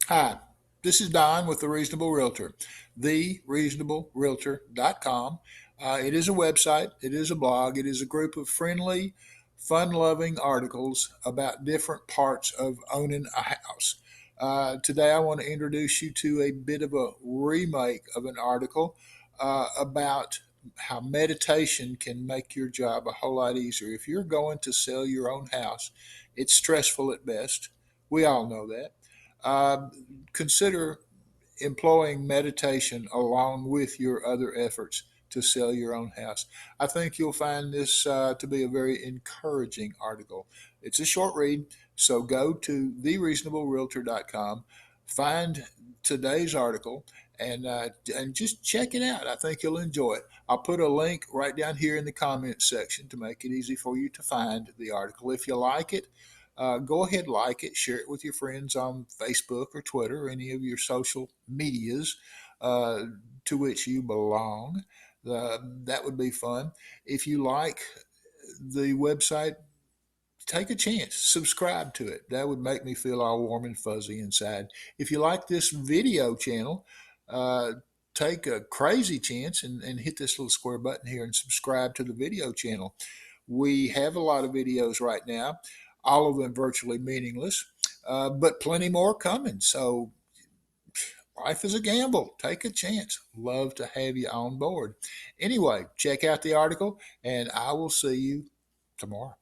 Hi, this is Don with The Reasonable Realtor, thereasonablerealtor.com. It is a website, it is a blog, it is a group of friendly, fun loving articles about different parts of owning a house. Today, I want to introduce you to a bit of a remake of an article about how meditation can make your job a whole lot easier. If you're going to sell your own house, it's stressful at best. We all know that. Uh, Consider employing meditation along with your other efforts to sell your own house. I think you'll find this to be a very encouraging article. It's a short read, so go to thereasonablerealtor.com, find today's article, and just check it out. I think you'll enjoy it. I'll put a link right down here in the comments section to make it easy for you to find the article. If you like it, go ahead, like it, share it with your friends on Facebook or Twitter or any of your social medias uh, to which you belong. That would be fun. If you like the website, take a chance, subscribe to it. That would make me feel all warm and fuzzy inside. If you like this video channel, uh, take a crazy chance and hit this little square button here and subscribe to the video channel. We have a lot of videos right now, all of them virtually meaningless, but plenty more coming. So life is a gamble. Take a chance. Love to have you on board. Anyway, check out the article, and I will see you tomorrow.